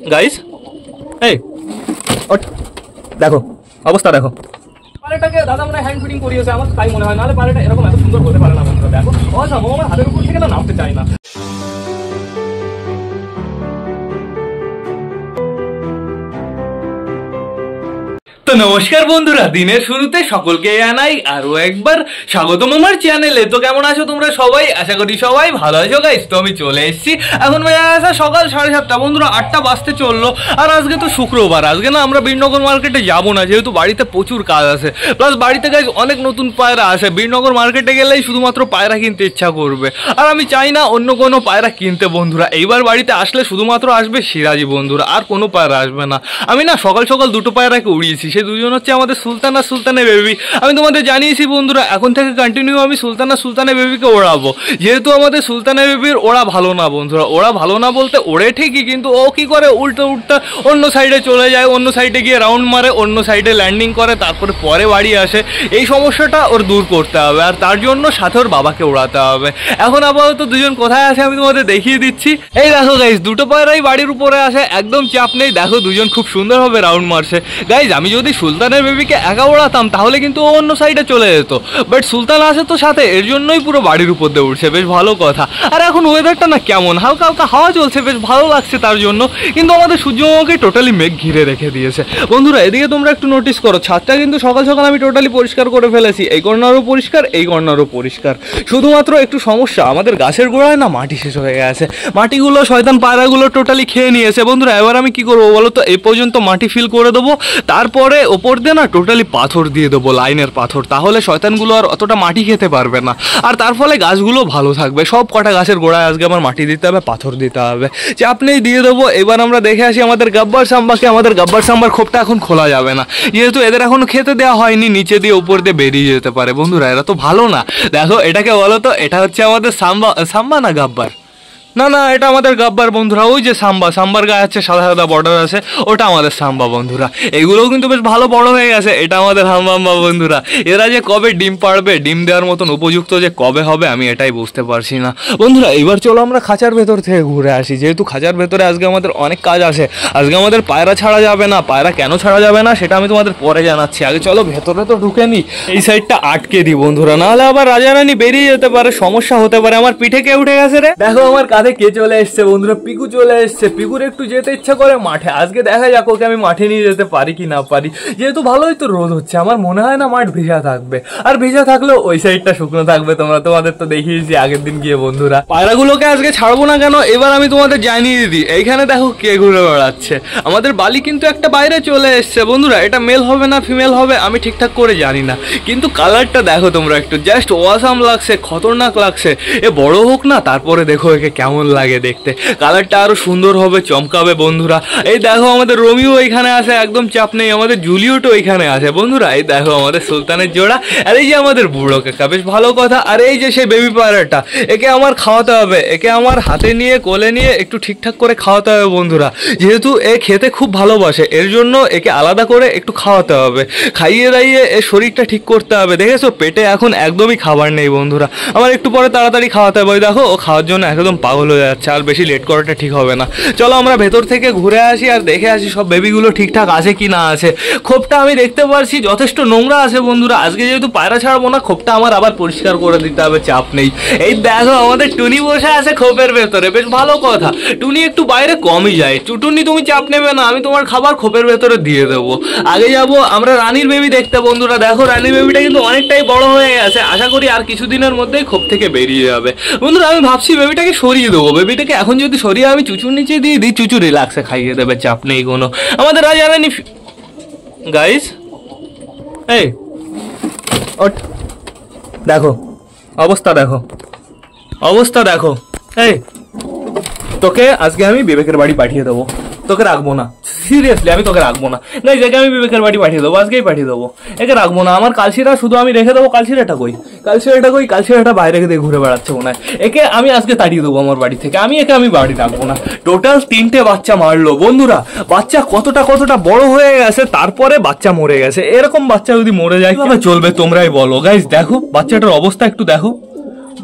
Guys এই ওঠ, দেখো অবস্থা দেখো। পালেটাকে দাদা মনে হ্যান্ড ফিটিং করিয়েছে, আমার তাই মনে হয়, নাহলে পালেটা এরকম এত সুন্দর হতে পারে না বন্ধুরা। দেখো অসম্ভব, আমার হাতের উপর থেকে না নামতে চায় না। তো নমস্কার বন্ধুরা, দিনের শুরুতে সকলকে জানাই আরো একবার স্বাগতম আমার চ্যানেলে। তো কেমন আছো তোমরা সবাই? আশা করি সবাই ভালো আছো গাইস। তো আমি চলে এসেছি, এখন বেজে গেছে সকাল 7:30 বন্ধুরা, 8টা বাজতে চললো। আর আজকে তো শুক্রবার, আজকে না আমরা বীরনগর মার্কেটে যাবো না, যেহেতু বাড়িতে প্রচুর কাজ আছে। প্লাস বাড়িতে গাইস অনেক নতুন পায়রা আসে, বীরনগর মার্কেটে গেলেই শুধুমাত্র পায়রা কিনতে ইচ্ছা করবে। আর আমি চাই না অন্য কোনো পায়রা কিনতে বন্ধুরা। এইবার বাড়িতে আসলে শুধুমাত্র আসবে সিরাজি বন্ধুরা, আর কোনো পায়রা আসবে না। আমি না সকাল সকাল দুটো পায়রাকে উড়িয়েছি, সে দুজন হচ্ছে আমাদের সুলতান আর সুলতানের বেবি। আমি তোমাদের জানিয়েছি বন্ধুরা, এখন থেকে কন্টিনিউ আমি সুলতান আর সুলতানের বেবিকে ওড়াবো, যেহেতু আমাদের সুলতানের বেবির ওরা ভালো না বন্ধুরা। ওরা ভালো না বলতে ওড়ে ঠিকই, কিন্তু ও কি করে উল্টে উল্টে অন্য সাইডে চলে যায়, অন্য সাইডে গিয়ে রাউন্ড মারে, অন্য সাইডে ল্যান্ডিং করে, তারপরে পরে বাড়ি আসে। এই সমস্যাটা ওর দূর করতে হবে, আর তার জন্য সাথে ওর বাবাকে ওড়াতে হবে। এখন আপাতত দুজন কোথায় আছে আমি তোমাদের দেখিয়ে দিচ্ছি। এই দেখো গাইজ, দুটো পায়রাই বাড়ির উপরে আসে, একদম চাপ নেই। দেখো দুজন খুব সুন্দরভাবে রাউন্ড মারছে। গাইজ আমি যদি সুলতানের বেবিকে একা ওড়াতাম তাহলে কিন্তু ও অন্য সাইডে চলে যেত, বাট সুলতান আছে তো সাথে, এর জন্যই পুরো বাড়ির উপর দিয়ে উঠছে, বেশ ভালো কথা। আর এখন ওয়েদারটা না কেমন হালকা হালকা হাওয়া চলছে, বেশ ভালো লাগছে তার জন্য। কিন্তু আমাদের সূর্যমুখী টোটালি মেঘ ঘিরে রেখে দিয়েছে বন্ধুরা। এদিকে তোমরা একটু নোটিস করো, ছাদটা কিন্তু সকাল সকাল আমি টোটালি পরিষ্কার করে ফেলেছি। এই কর্নারও পরিষ্কার, এই কর্নারও পরিষ্কার। শুধুমাত্র একটু সমস্যা, আমাদের গাছের গোড়ায় না মাটি শেষ হয়ে গেছে। মাটিগুলো শয়তান পায়রাগুলো টোটালি খেয়ে নিয়েছে বন্ধুরা। এবার আমি কি করবো বলো তো, এই পর্যন্ত মাটি ফিল করে দেবো, তারপরে ওপর দিয়ে না টোটালি পাথর দিয়ে দেবো, লাইনের পাথর। তাহলে শয়তানগুলো আর অতটা মাটি খেতে পারবে না, আর তার ফলে গাছগুলো ভালো থাকবে। সব কটা গাছের গোড়ায় আজকে আমার মাটি দিতে হবে, পাথর দিতে হবে, চাপ নেই দিয়ে দেবো। এবার আমরা দেখে আসি আমাদের গাব্বার সাম্বাকে। আমাদের গাব্বার সাম্বার খোপটা এখন খোলা যাবে না, যেহেতু এদের এখনো খেতে দেওয়া হয়নি, নিচে দিয়ে উপর দিয়ে বেরিয়ে যেতে পারে বন্ধুরা, এরা তো ভালো না। দেখো এটাকে বলো তো, এটা হচ্ছে আমাদের সাম্বা না গাব্বার? না না, এটা আমাদের গাব্বার বন্ধুরা। ওই যে সাম্বার গায়ে আছে সাদা সাদা বর্ডার আছে, ওটা আমাদের সাম্বা বন্ধুরা। এগুলোও কিন্তু বেশ ভালো বড় হয়ে গেছে। এটা আমাদের হাম্বা বন্ধুরা। এরা যে কবে ডিম পাড়বে, ডিম দেওয়ার মতন উপযুক্ত যে কবে হবে, আমি এটাই বুঝতে পারছি না বন্ধুরা। এবার চলো আমরা খাঁচার ভেতর থেকে ঘুরে আসি, যেহেতু খাঁচার ভেতরে আজকে আমাদের অনেক কাজ আছে। আজকে আমাদের পায়রা ছাড়া যাবে না। পায়রা কেন ছাড়া যাবে না সেটা আমি তোমাদের পরে জানাচ্ছি। আগে চলো ভেতরে তো ঢুকে নি, এই সাইডটা আটকে দিই বন্ধুরা, নাহলে আবার রাজা রানী বেরিয়ে যেতে পারে, সমস্যা হতে পারে। আমার পিঠে কে উঠে গেছে রে? দেখো আমার কাঁধে কে চলে এসছে বন্ধুরা, পিকু চলে এসছে। পিকুর একটু যেতে ইচ্ছা করে মাঠে, আজকে দেখা যাক ওকে আমি মাঠে নিয়ে যেতে পারি কি না পারি। যেহেতু ভালোই তো রোদ হচ্ছে, আমার মনে হয় না মাঠ ভিজা থাকবে, আর ভিজা থাকলেও ওই সাইডটা শুকনো থাকবে। তোমাদের তো দেখিয়েছি আগের দিন গিয়ে বন্ধুরা। পায়রাগুলোকে আজকে ছাড়বো না কেন, এবার আমি তোমাদের জানিয়ে দিই। এইখানে দেখো কে ঘুরে বেড়াচ্ছে। আমাদের বালি কিন্তু একটা বাইরে চলে এসছে বন্ধুরা। এটা মেল হবে না ফিমেল হবে আমি ঠিকঠাক করে জানি না, কিন্তু কালারটা দেখো তোমরা একটু, জাস্ট ওয়াসাম লাগছে, খতরনাক লাগছে। এ বড় হোক না, তারপরে দেখো একে কেমন লাগে দেখতে, কালারটা আরো সুন্দর হবে, চমকাবে বন্ধুরা। এই দেখো আমাদের রোমিও এখানে আছে, একদম চাপ নেই। আমাদের জুলিয়েটও এখানে আছে বন্ধুরা। এই দেখো আমাদের সুলতানের জোড়া, আর এই যে আমাদের বুড়ো কাকা, বেশ ভালো কথা। আর এই যে সেই বেবি পায়রাটা, একে আমার খাওয়াতে হবে, একে আমার হাতে নিয়ে কোলে নিয়ে একটু ঠিকঠাক করে খাওয়াতে হবে বন্ধুরা। যেহেতু এ খেতে খুব ভালোবাসে, এর জন্য একে আলাদা করে একটু খাওয়াতে হবে, খাইয়ে দাইয়ে এর শরীরটা ঠিক করতে হবে। দেখেছো পেটে এখন একদমই খাবার নেই বন্ধুরা, আমার একটু পরে তাড়াতাড়ি খাওয়াতে হবে। দেখো ও খাওয়ার জন্য একদম পাগল হয়ে যাচ্ছে, আর বেশি লেট করাটা ঠিক হবে না। চলো আমরা ভেতর থেকে ঘুরে আসি আর দেখে আসি সব বেবিগুলো ঠিকঠাক আছে কি না আছে। খোপটা আমি দেখতে পারছি যথেষ্ট নোংরা আছে বন্ধুরা। আজকে যেহেতু পায়রা ছাড়বো না, খোপটা আমার আবার পরিষ্কার করে দিতে হবে, চাপ নেই। এই দেখো আমাদের টুনি বসে আছে খোপের ভেতরে, বেশ ভালো কথা। টুনি একটু বাইরে কমই যায়। টুনি তুমি চাপ নেবে না, আমি তোমার খাবার খোপের ভেতরে দিয়ে দেবো। আগে যাবো আমরা রানীর বেবি দেখতে বন্ধুরা। দেখো রানীর বেবিটা কিন্তু অনেকটাই বড় হয়ে গেছে, আশা করি আর কিছুদিনের মধ্যেই খোপ থেকে বেরিয়ে যাবে বন্ধুরা। আমি ভাবছি বেবিটাকে সরিয়ে দেবো, বেবিটাকে এখন যদি সরিয়ে আমি চুচুর নিচে দিয়ে দিই, চুচু রিল্যাক্সে খাইয়ে দেবে, চাপ নেই কোনো। আমাদের রাজা রানী গাইস, এই ওঠ, দেখো অবস্থা দেখো, অবস্থা দেখো। এই তোকে আজকে আমি বিবেকের বাড়ি পাঠিয়ে দেবো, তোকে রাখবো না, সিরিয়াসলি আমি তোকে রাখবো না। গাইস একে আমি বিবেকের বাড়ি পাঠিয়ে দেবো, আজকেই পাঠিয়ে দেবো। একে রাখবো না। আমার কালশিরা শুধু আমি রেখে দেবো। কালশিরাটা কই? কালশিরাটা বাইরে দিয়ে ঘুরে বেড়াচ্ছে মনে হয়। একে আমি আজকে তাড়িয়ে দেবো আমার বাড়ি থেকে। একে আমি বাড়ি রাখবো না। টোটাল 3টে বাচ্চা মারলো বন্ধুরা। বাচ্চা কতটা বড় হয়ে গেছে, তারপরে বাচ্চা মরে গেছে। এরকম বাচ্চা যদি মরে যায় কিভাবে চলবে তোমরাই বলো। গাইস দেখো বাচ্চাটার অবস্থা একটু দেখো,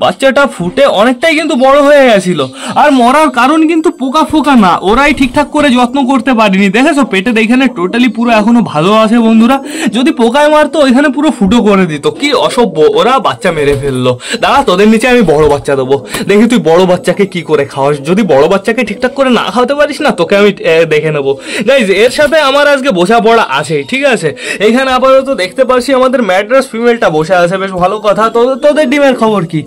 বাচ্চাটা ফুটে অনেকটাই কিন্তু বড় হয়ে গেছিল। আর মরার কারণ কিন্তু পোকা ফোকা না, ওরাই ঠিকঠাক করে যত্ন করতে পারেনি। দেখেছো পেটের এখানে টোটালি পুরো এখনো ভালো আছে বন্ধুরা। যদি পোকায় মারতো ওইখানে পুরো ফুটো করে দিত। কি অসভ্য, ওরা বাচ্চা মেরে ফেললো। দাঁড়া, তোদের নিচে আমি বড় বাচ্চা দেবো, দেখি তুই বড় বাচ্চাকে কি করে খাওয়াস। যদি বড় বাচ্চাকে ঠিকঠাক করে না খাওয়াতে পারিস না, তোকে আমি দেখে নেবো। গাইজ, এর সাথে আমার আজকে বোঝাপড়া আছে, ঠিক আছে। এইখানে আপাতত দেখতে পাচ্ছি আমাদের ম্যাড্রাস ফিমেলটা বসে আছে, বেশ ভালো কথা। তোদের ডিমের খবর কি?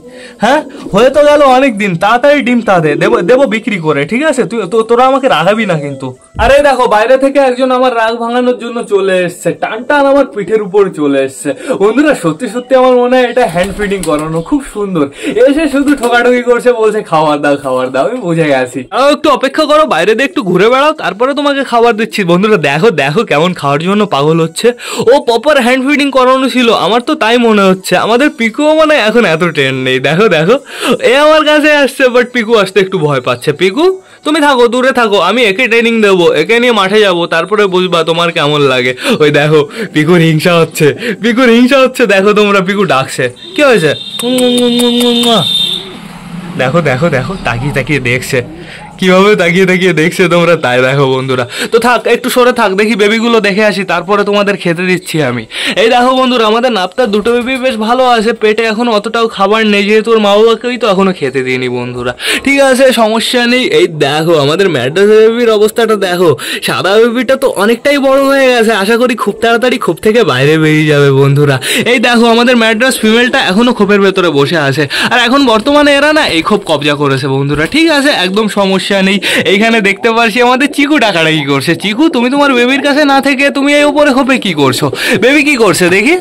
হ্যাঁ, হয়ে তো গেল অনেক দিন, তাড়াতাড়ি ডিম তাদের দেবো বিক্রি করে, ঠিক আছে। তোরা আমাকে রাগাবি না কিন্তু। আরে দেখো, বাইরে থেকে একজন আমার রাগ ভাঙানোর জন্য চলে এসছে, টান টান আমার পিঠের উপর চলে এসছে। বন্ধুরা, সত্যি সত্যি আমার মনে হয় এটা হ্যান্ড ফিডিং করানো, খুব সুন্দর। এসে শুধু ঠোকাঠুকি করছে, বলছে খাবার দাও খাবার দাও। আমি বুঝে গেছি, একটু অপেক্ষা করো, বাইরে দিয়ে একটু ঘুরে বেড়াও, তারপরে তোমাকে খাবার দিচ্ছি। বন্ধুরা দেখো দেখো কেমন খাওয়ার জন্য পাগল হচ্ছে। ও প্রপার হ্যান্ড ফিডিং করানো ছিল, আমার তো তাই মনে হচ্ছে। আমাদের পিকুও মানে এখন এত ট্রেন্ড নেই। দেখো দেখো, এ আমার কাছে আসছে, বাট পিকু আসতে একটু ভয় পাচ্ছে। পিকু, তুমি থাকো, দূরে থাকো, আমি একে ট্রেনিং দেবো, একে নিয়ে মাঠে যাবো, তারপরে বুঝবা তোমার কেমন লাগে। ওই দেখো পিকুর হিংসা হচ্ছে, পিকুর হিংসা হচ্ছে। দেখো তোমরা, পিকু ডাকছে। কি হয়েছে? দেখো দেখো দেখো, তাকিয়ে তাকিয়ে দেখছে, কিভাবে তাকিয়ে তাকিয়ে দেখছে তোমরা, তাই দেখো বন্ধুরা। তো থাক, একটু সরে থাক, দেখি বেবিগুলো দেখে আসি, তারপরে তোমাদের খেতে দিচ্ছি আমি। এই দেখো বন্ধুরা, আমাদের নাপতার দুটো বেবি বেশ ভালো আছে, পেটে এখন অতটাও খাবার নেই, যেহেতু ওর মা বাবাকেই তো এখনো খেতে দিইনি বন্ধুরা। ঠিক আছে, সমস্যা নেই। এই দেখো আমাদের ম্যাড্রাস বেবির অবস্থাটা দেখো, সাদা বেবিটা তো অনেকটাই বড় হয়ে গেছে, আশা করি খুব তাড়াতাড়ি খোপ থেকে বাইরে বেরিয়ে যাবে বন্ধুরা। এই দেখো আমাদের ম্যাড্রাস ফিমেলটা এখনো খোপের ভেতরে বসে আছে, আর এখন বর্তমানে এরা না এই খোপ কবজা করেছে বন্ধুরা। ঠিক আছে, একদম সমস্যা নেই। এইখানে দেখতে পাচ্ছি আমাদের চিকু টাকাটা কি করছে। চিকু, তুমি তোমার বেবির কাছে না থেকে তুমি এই উপরে খোপে কি করছো? বেবি কি করছে দেখি।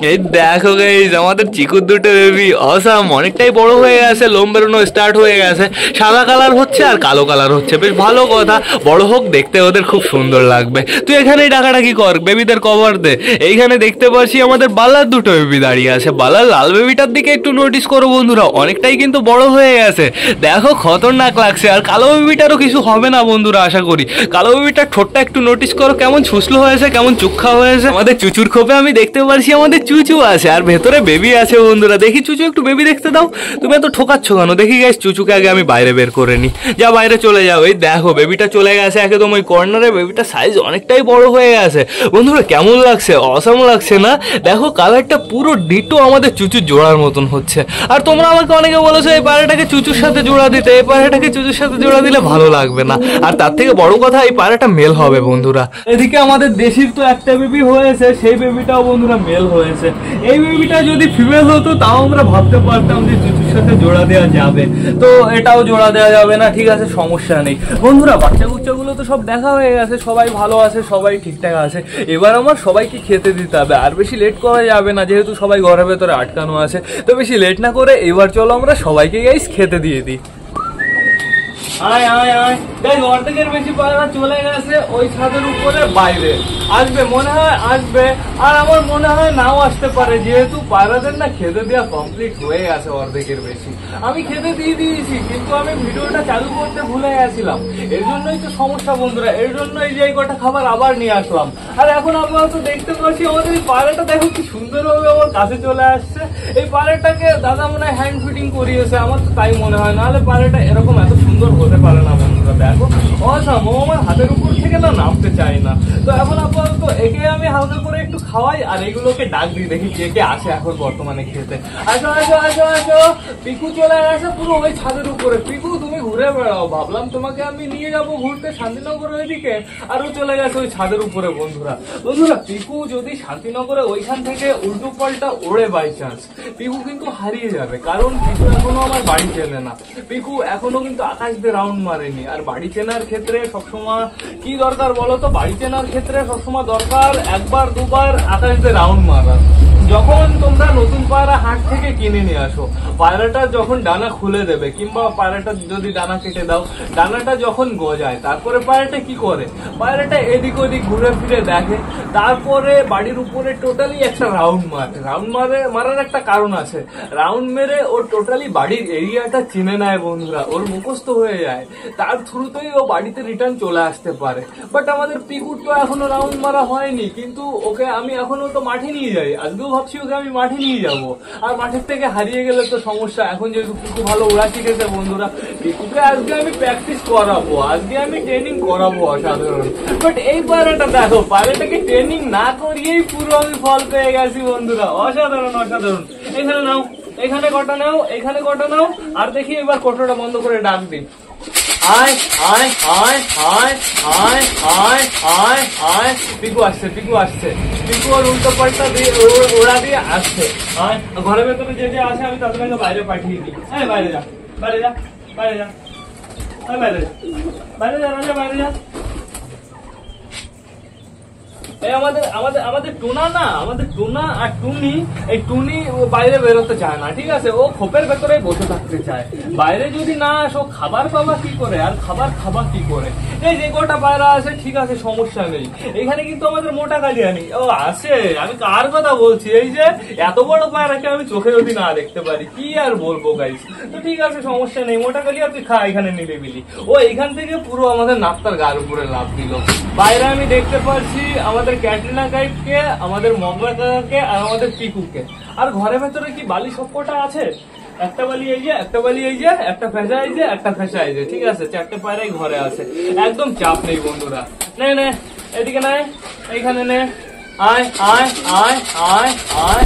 এই দেখো গাইস, আমাদের চিকুর দুটো বেবি অসাম, অনেকটাই বড় হয়ে গেছে, লোম বেরোনো স্টার্ট হয়ে গেছে, সাদা কালার হচ্ছে আর কালো কালার হচ্ছে, বেশ ভালো কথা। বড় হোক, দেখতে ওদের খুব সুন্দর লাগবে। তুই এখানেই ডাকাডাকি কর, বেবিদের কভার দে। এইখানে দেখতে পাচ্ছি আমাদের বালার দুটো বেবি দাঁড়িয়ে আছে। বালার লাল বেবিটার দিকে একটু নোটিস করো বন্ধুরা, অনেকটাই কিন্তু বড় হয়ে গেছে, দেখো খতরনাক লাগছে। আর কালো বেবিটারও কিছু হবে না বন্ধুরা, আশা করি। কালো বেবিটার ঠোঁটটা একটু নোটিস করো, কেমন ছুসলো হয়েছে, কেমন চুক্ষা হয়েছে। আমাদের চুচুর খোপে আমি দেখতে পাচ্ছি আমাদের চুচু আছে, আর ভেতরে বেবি আছে বন্ধুরা। দেখি চুচু, একটু বেবি দেখতে দাও। তুমি এত ঠোকাচ্ছ কেন? দেখি গাইস, চুচুকে আগে আমি বাইরে বের করে নি। যা, বাইরে চলে যাও। এই দেখো বেবিটা চলে গেছে একদম ওই কর্নারে, বেবিটার সাইজ অনেকটাই বড় হয়ে গেছে বন্ধুরা। কেমন লাগছে? অসাম লাগছে না? দেখো কালারটা পুরো ডিটো আমাদের চুচুর জোড়ার মতন হচ্ছে। আর তোমরা আমাকে অনেকে বলেছো এই পায়রাটাকে চুচুর সাথে জোড়া দিতে, এই পায়রাটাকে চুচুর সাথে জোড়া দিলে ভালো লাগবে না। আর তার থেকে বড় কথা, এই পায়রাটা মেল হবে বন্ধুরা। এদিকে আমাদের দেশির তো একটা বেবি হয়েছে, সেই বেবিটাও বন্ধুরা মেল হয়েছে। এই বেবিটা যদি ফিমেল হতো তাও আমরা ভাবতে পারতাম যে চুচুর সাথে জোড়া দেওয়া যাবে, তো এটাও জোড়া দেওয়া যাবে না। ঠিক আছে, সমস্যা নেই বন্ধুরা। বাচ্চা গুচ্চাগুলো তো সব দেখা হয়ে গেছে, সবাই ভালো আছে, সবাই ঠিকঠাক আছে। এবার আমার সবাইকে খেতে দিতে হবে, আর বেশি লেট করা যাবে না, যেহেতু সবাই ঘরের ভেতরে আটকানো আছে। তো বেশি লেট না করে এবার চলো আমরা সবাইকে গাইস খেতে দিয়ে দিই। আয় আয় আয় গাইস, অর্ধেকের বেশি পায়রা চলে গেছে ওই ছাদের উপরে বাইরে। আসবে মনে হয়, আসবে, আর আমার মনে হয় নাও আসতে পারে, যেহেতু পায়রাদের না খেতে দেওয়া কমপ্লিট হয়ে গেছে অর্ধেকের বেশি। আমি খেতে দিয়ে দিয়েছি, কিন্তু আমি ভিডিওটা চালু করতে ভুলে গেছিলাম। এর জন্যই তো সমস্যা বন্ধুরা, এর জন্যই যে কটা খাবার আবার নিয়ে আসলাম। আর এখন আপনারা তো দেখতে পাচ্ছি আমাদের এই পায়রাটা দেখো কি সুন্দরভাবে আমার কাছে চলে আসছে। এই পায়রাটাকে দাদা মনে হয় হ্যান্ড ফিটিং করিয়েছে, আমার তো তাই মনে হয়, নাহলে পায়রাটা এরকম এত সুন্দর হতে পারে না বন্ধুরা। দেখো অসাম, ও আমার হাতের উপর থেকে না নামতে চায় না। তো এখন আপাতত একে আমি হালকা করে একটু খাওয়াই, আর এগুলোকে ডাক দিই, দেখি কে কে আসে এখন বর্তমানে খেতে। আসো আসো আসো আসো, পিকু চলে আসে পুরো ওই ছাদের উপরে। পিকু, তুমি ঘুরে বেড়াও, ভাবলাম তোমাকে আমি নিয়ে যাবো ঘুরতে শান্তিনগর ওইদিকে, আরও চলে গেছে ওই ছাদের উপরে বন্ধুরা। বন্ধুরা, পিকু যদি শান্তিনগরে ওইখান থেকে উল্টো পাল্টা ওড়ে বাই চান্স, পিকু কিন্তু হারিয়ে যাবে, কারণ পিকু এখনো আমার বাড়ি চেনে না। পিকু এখনো কিন্তু আকাশ দিয়ে রাউন্ড মারেনি। আর বাড়ি চেনার ক্ষেত্রে সবসময় কি দরকার বলো তো? বাড়ি চেনার ক্ষেত্রে সবসময় দরকার একবার দুবার আকাশ দিয়ে রাউন্ড মারা। যখন তোমরা নতুন পায়রা হাট থেকে কিনে নিয়ে আসো, পায়রাটা যখন ডানা খুলে দেবে, কিংবা পায়রাটা যদি ডানা কেটে দাও, ডানাটা যখন গজায়, তারপরে পায়রাটা কি করে? পায়রাটা এদিক ওদিক ঘুরে ফিরে দেখে, তারপরে বাড়ির উপরে টোটালি একটা রাউন্ড মারে। রাউন্ড মারার একটা কারণ আছে, রাউন্ড মেরে ওর টোটালি বাড়ির এরিয়াটা চিনে নেয় বন্ধুরা, ওর মুখস্থ হয়ে যায়, তার থ্রুতেই ও বাড়িতে রিটার্ন চলে আসতে পারে। বাট আমাদের পিকুর তো এখনো রাউন্ড মারা হয়নি, কিন্তু ওকে আমি এখনো তো মাঠে নিয়ে যাই। আজকেও ভাবছি ওকে আমি মাঠে নিয়ে যাব, আর মাঠের থেকে হারিয়ে গেলে তো সমস্যা। এখন যেহেতু পিকু ভালো ওড়া শিখেছে বন্ধুরা, পিকুকে আজকে আমি প্র্যাকটিস করাবো, আজকে আমি ট্রেনিং করাবো অসাধারণ। বাট এই পায়রাটা দেখো, পায়রাটাকে ট্রেনিং না করিয়েই পুরো আমি ফল পেয়ে গেছি বন্ধুরা, অসাধারণ অসাধারণ। এখানে নাও, এখানে কটা নাও, এখানে কটা নাও, আর দেখি এবার কটোটা বন্ধ করে ডাক দিই। আয় আয় আয় আয় আয় আয় আয় আয়, পিকু আসছে, পিকু আসছে, পিকু ওর উল্টো পাল্টা দিয়ে ওড়া দিয়ে আসছে। আয়, ঘরের ভেতরে যে যে আসে আমি তাদের আগে বাইরে পাঠিয়ে দিই। হ্যাঁ বাইরে যা, বাইরে যা, বাইরে যা, বাইরে যা, বাইরে যা রাজা, বাইরে যা। এই আমাদের আমাদের আমাদের টুনা না, আমাদের টুনা আর টুনি, এই টুনি বাইরে বেরোতে চায় না, ঠিক আছে, ও খোপের ভেতরে বসে থাকতে চায়। বাইরে যদি না আসো খাবার পাবা কি করে, আর খাবার খাবা কি করে? এই যে গোটা পায়রা আছে, ঠিক আছে সমস্যা নেই, এখানে কিন্তু আমাদের মোটা কালিয়ানি ও আছে। আমি কার কথা বলছি, এই যে এত বড় পায়রাকে আমি চোখে যদি না দেখতে পারি কি আর বলবো গাইস। তো ঠিক আছে সমস্যা নেই, মোটা কালিয়া তুই খা এখানে নিরিবিলি। ও এইখান থেকে পুরো আমাদের নাকটার গার উপরে লাফ দিল। বাইরে আমি দেখতে পাচ্ছি আমাদের ক্যাটরিনা কাইফকে, আমাদের মগরা কাকাকে, আর আমাদের পিকুকে। আর ঘরের ভেতরে কি বালি সবকটা আছে? একটা বালি এই যে, একটা বালি এই যে, একটা ফেসা এই যে, একটা ফেসা এই যে, ঠিক আছে, চারটে পায়রাই ঘরে আছে, একদম চাপ নেই বন্ধুরা। নে নে এদিকে নাই, এইখানে নে, আয় আয় আয় আয় আয়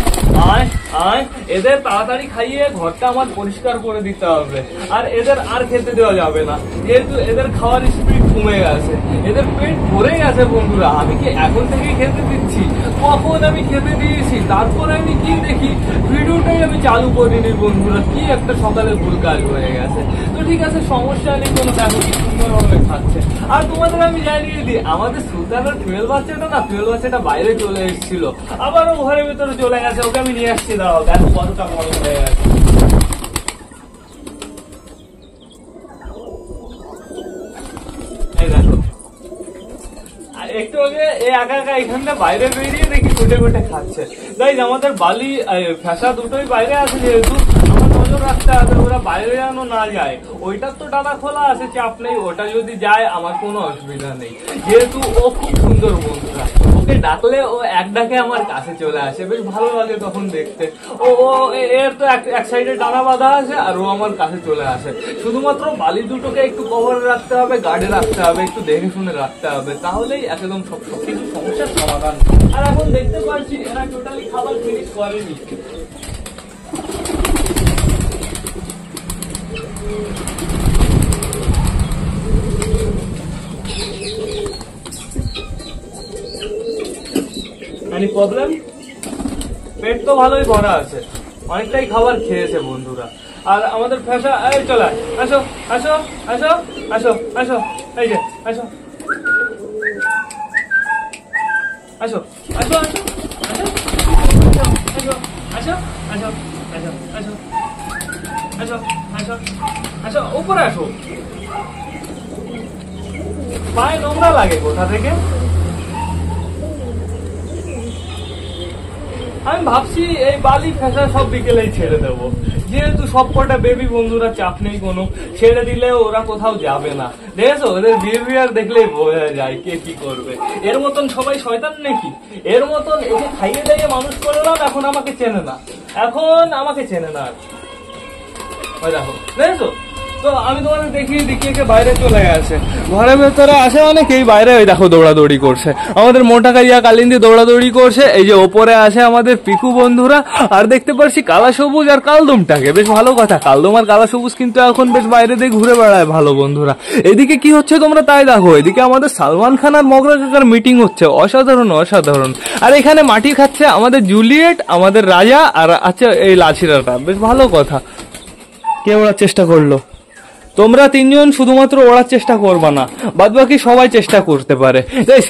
আয় আয়। এদের তাড়াতাড়ি খাইয়ে ঘরটা আমার পরিষ্কার করে দিতে হবে, আর এদের আর খেতে দেওয়া যাবে না, যেহেতু এদের খাওয়ার স্পিড কমে গেছে, এদের পেট ভরে গেছে বন্ধুরা। আমি কি এখন থেকেই খেতে দিচ্ছি? কখন আমি খেতে দিয়েছি, তারপরে আমি কি দেখি ভিডিওটাই আমি চালু করিনি বন্ধুরা, কি একটা সকালে ভুল কাজ হয়ে গেছে। তো ঠিক আছে সমস্যা নেই কোনো, দেখো কি সুন্দরভাবে খাচ্ছে। আর তোমাদের আমি জানিয়ে দিই, আমাদের সুলতানের টুয়েল বাচ্চাটা না, টুয়েল বাচ্চাটা বাইরে চলে এসেছিল, আবারও ঘরের ভিতরে চলে গেছে, ওকে আমি নিয়ে আসছি, দাও দেখো কতটা বড় হয়ে গেছে। এই দেখো, আর একটু আগে একা একা এখানটা বাইরে বেরিয়ে দেখি কুটে কুটে খাচ্ছে। গাইজ আমাদের বালি ফেসা দুটোই বাইরে আছে, যেহেতু আমার নজর রাখতে হবে ওরা বাইরে যেন না যায়। ওইটার তো ডানা খোলা আছে, চাপ নেই, ওটা যদি যায় আমার কোনো অসুবিধা নেই, যেহেতু ও খুব সুন্দর বন্ধুরা। ওকে ডাকলে ও এক ডাকে আমার কাছে চলে আসে, বেশ ভালো লাগে তখন দেখতে। ও এর তো এক সাইডে ডানা বাঁধা আছে, আর ও আমার কাছে চলে আসে। শুধুমাত্র বালি দুটোকে একটু কভারে রাখতে হবে, গার্ডে রাখতে হবে, একটু দেখে শুনে রাখতে হবে, তাহলেই একদম সবকিছু সমস্যার সমাধান। আর এখন দেখতে পাচ্ছি এরা টোটালি খাবার ফিনিশ করেনি। Any problem? পেট তো ভালোই ভরা আছে, অনেকটাই খাবার খেয়েছে বন্ধুরা। আর আমাদের ফেসা এই চলে আসো আসো আসো আসো আসো, এই যে আসো আসো আসো আসো আসো আসো আসো আসো আসো আসো আসো, উপরে আসো। পায়ে নোংরা লাগে কোথা থেকে? আমি ভাবছি এই বালি ফেসা সব বিকেলেই ছেড়ে দেবো, যেহেতু সব কটা বেবি বন্ধুরা, চাপ নেই কোনো, ছেড়ে দিলে ওরা কোথাও যাবে না। দেখেছো ওদের বিহেভিয়ার দেখলেই বোঝা যায় কে কি করবে। এর মতন সবাই শয়তান নাকি? এর মতন একে খাইয়ে দাইয়ে মানুষ করলাম, এখন আমাকে চেনে না, এখন আমাকে চেনে না। ওই দেখো দেখেছো, তো আমি তোমাদের দেখিয়ে দিকে বাইরে চলে গেছে, ঘরের ভেতরে আসে অনেকেই, বাইরে ওই দেখো দৌড়াদৌড়ি করছে, আমাদের মোটা কালিয়া কালিন্দি দৌড়াদৌড়ি করছে। এই যে ওপরে আসে আমাদের পিকু বন্ধুরা, আর দেখতে পাচ্ছি কালা সবুজ আর কালদমটাকে, বেশ ভালো কথা, কালদম আর কালা সবুজ কিন্তু এখন বেশ বাইরে দিয়ে ঘুরে বেড়ায় ভালো বন্ধুরা। এদিকে কি হচ্ছে তোমরা তাই দেখো, এদিকে আমাদের সালমান খান আর মগরা কাকার মিটিং হচ্ছে, অসাধারণ অসাধারণ। আর এখানে মাটি খাচ্ছে আমাদের জুলিয়েট, আমাদের রাজা, আর আচ্ছা এই লাছিরাটা, বেশ ভালো কথা। কে ওড়ার চেষ্টা করলো? তোমরা তিনজন শুধুমাত্র ওড়ার চেষ্টা করবা না, বাদ বাকি সবাই চেষ্টা করতে পারে।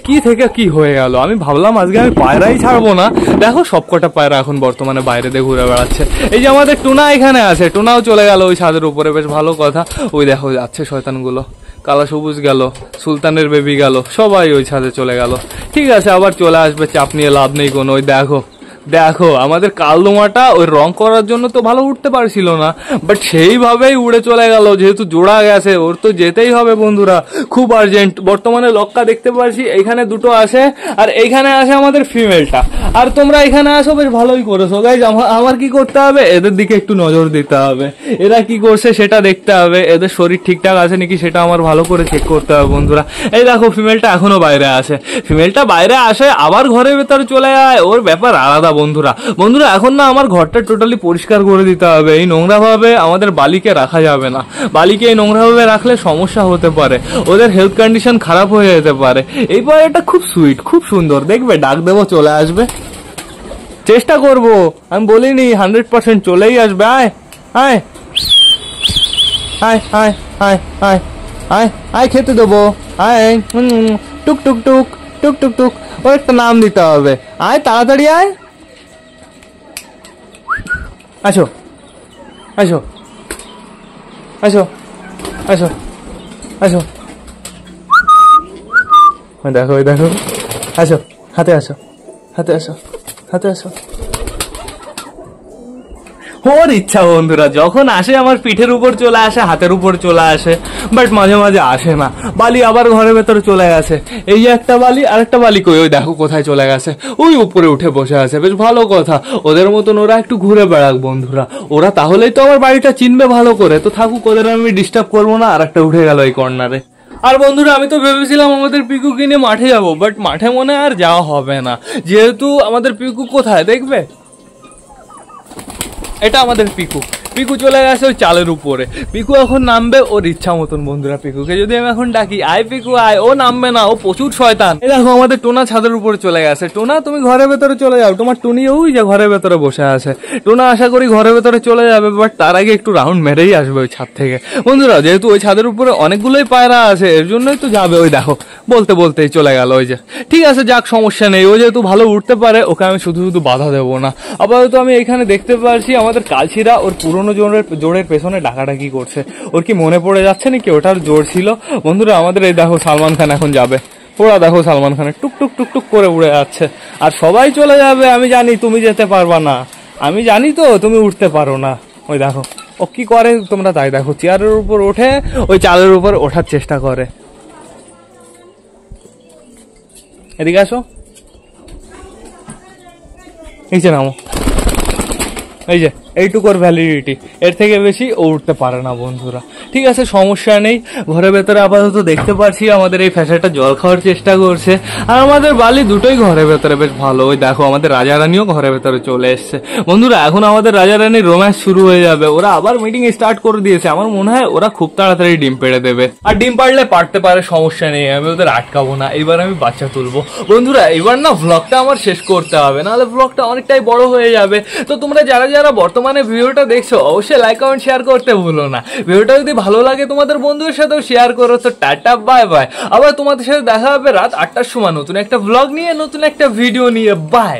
কি থেকে কি হয়ে গেল, আমি ভাবলাম আজকে আমি পায়রাই ছাড়বো না, দেখো সবকটা পায়রা এখন বর্তমানে বাইরে দিয়ে ঘুরে বেড়াচ্ছে। এই যে আমাদের টুনা এখানে আছে, টুনাও চলে গেল ওই ছাদের উপরে, বেশ ভালো কথা। ওই দেখো যাচ্ছে শয়তানগুলো, কালা সবুজ গেল, সুলতানের বেবি গেল, সবাই ওই ছাদে চলে গেল। ঠিক আছে আবার চলে আসবে, চাপ নিয়ে লাভ নেই কোনো। ওই দেখো দেখো আমাদের কালদমাটা ওই রং করার জন্য তো ভালো উঠতে পারছিল না, বাট সেইভাবেই উড়ে চলে গেল। যেহেতু জোড়া গেছে ওর তো যেতেই হবে বন্ধুরা, খুব আর্জেন্ট। বর্তমানে লক্কা দেখতে পাচ্ছি এইখানে দুটো আসে, আর এইখানে আসে আমাদের ফিমেলটা। আর তোমরা এখানে আসো, বেশ ভালোই করেছো গাইজ। আমার কি করতে হবে, এদের দিকে একটু নজর দিতে হবে, এরা কি করছে সেটা দেখতে হবে, এদের শরীর ঠিকঠাক আছে নাকি সেটা আমার ভালো করে চেক করতে হবে বন্ধুরা। এই দেখো ফিমেলটা এখনো বাইরে আসে, ফিমেলটা বাইরে আসে আবার ঘরের ভেতরে চলে যায়, ওর ব্যাপার আলাদা বন্ধুরা। এখন না আমার ঘরটা টোটালি পরিষ্কার করে দিতে হবে। এই নোংরা ভাবে আমাদের বালিকে রাখা যাবে না, বালিকে এই নোংরা ভাবে রাখলে সমস্যা হতে পারে, ওদের হেলথ কন্ডিশন খারাপ হয়ে যেতে পারে। এই পায়রাটা খুব সুইট, খুব সুন্দর, দেখবে ডাক দেবো চলে আসবে, চেষ্টা করব, আমি বলিনি 100% চলেই আসবে। আয় আয় আয় আয় আয় আয় আয় আয়, খেতে দেবো, আয়। টুক টুক টুক টুক টুক টুক, ওর একটা নাম দিতে হবে। আয় তাড়াতাড়ি আয়, আসো আসো আসো আসো আসো, দেখো দেখো, আসো হাতে আসো, হাতে আসো, হাতে আসো। ওর ইচ্ছা বন্ধুরা, যখন আসে আমার পিঠের উপর চলে আসে, হাতের উপর চলে আসে, বাট মাঝে মাঝে আসে না। বালি আবার ঘরের ভেতরে চলে গেছে, এই একটা বালি আর একটা বালি কই, ওই দেখো কোথায় চলে গেছে, ওই উপরে উঠে বসে আছে। বেশ ভালো কথা, ওদের মতন ওরা একটু ঘুরে বেড়াক বন্ধুরা, ওরা তাহলেই তো আমার বাড়িটা চিনবে ভালো করে। তো থাকুক, ওদের আমি ডিস্টার্ব করবো না। আর একটা উঠে গেল এই কর্নারে। আর বন্ধুরা আমি তো ভেবেছিলাম আমাদের পিকু কিনে মাঠে যাবো, বাট মাঠে মনে আর যাওয়া হবে না, যেহেতু আমাদের পিকু কোথায় দেখবে, এটা আমাদের পিকু। পিকু চলে গেছে ওই চালের উপরে, পিকু এখন নামবে ওর ইচ্ছা মতন বন্ধুরা। পিকুকে যদি আমি এখন ডাকি আয় পিকু আয়, ও নামবে না, ও প্রচুর শয়তান। এই দেখো আমাদের টোনা ছাদের উপরে চলে গেছে। টোনা তুমি ঘরের ভেতরে চলে যাও, তোমার টুনি ওই যে ঘরের ভেতরে বসে আছে। টোনা আশা করি ঘরের ভেতরে চলে যাবে, বাট তার আগে একটু রাউন্ড মেরেই আসবে ওই ছাদ থেকে বন্ধুরা। যেহেতু ওই ছাদের উপরে অনেকগুলোই পায়রা আছে, এর জন্যই তো যাবে। ওই দেখো বলতে বলতেই চলে গেল, ওই যে। ঠিক আছে যাক, সমস্যা নেই, ও যেহেতু ভালো উঠতে পারে, ওকে আমি শুধু শুধু বাধা দেবো না। আপাতত আমি এখানে দেখতে পাচ্ছি আমাদের কালশিরা ওর পুরোনো জোরের পেছনে ডাকাডাকি করছে। ওর কি মনে পড়ে যাচ্ছে নাকি ওটার জোর ছিল বন্ধুরা? আমাদের এই দেখো সালমান খান এখন যাবে, ওরা দেখো সালমান খানের টুক টুক টুক টুক করে উড়ে যাচ্ছে। আর সবাই চলে যাবে, আমি জানি তুমি যেতে পারবা না, আমি জানি তো তুমি উঠতে পারো না। ওই দেখো ও কি করে, তোমরা তাই দেখো, চেয়ারের উপর ওঠে, ওই চালের উপর ওঠার চেষ্টা করে। এদিকে আসো, নিচে নামো। এই যে এইটুকুর ভ্যালিডিটি, এর থেকে বেশি ও উঠতে পারে না বন্ধুরা। ঠিক আছে সমস্যা নেই, ঘরের ভেতরে আপাতত দেখতে পাচ্ছি আমাদের এই ফ্যাসাটা জল খাওয়ার চেষ্টা করছে, আর আমাদের বালি দুটোই ঘরের ভেতরে বেশ ভালো। ওই দেখো আমাদের রাজা রানীও ঘরের ভেতরে চলে এসছে বন্ধুরা। এখন আমাদের রাজা রানীর রোম্যান্স শুরু হয়ে যাবে, ওরা আবার মিটিং স্টার্ট করে দিয়েছে। আমার মনে হয় ওরা খুব তাড়াতাড়ি ডিম পেড়ে দেবে, আর ডিম পাড়লে পারতে পারে, সমস্যা নেই, আমি ওদের আটকাবো না। এবার আমি বাচ্চা তুলবো বন্ধুরা। এবার না ভ্লগটা আমার শেষ করতে হবে, নাহলে ভ্লগটা অনেকটাই বড় হয়ে যাবে। তো তোমরা যারা যারা বর্তমানে ভিডিওটা দেখছো অবশ্যই লাইক কমেন্ট শেয়ার করতে ভুলো না। ভিডিওটা যদি ভালো লাগে তোমাদের বন্ধুদের সাথেও শেয়ার করো। তো টাটা বাই বাই, আবার তোমাদের সাথে দেখা হবে রাত 8টার সময় নতুন একটা ভ্লগ নিয়ে, নতুন একটা ভিডিও নিয়ে। বাই।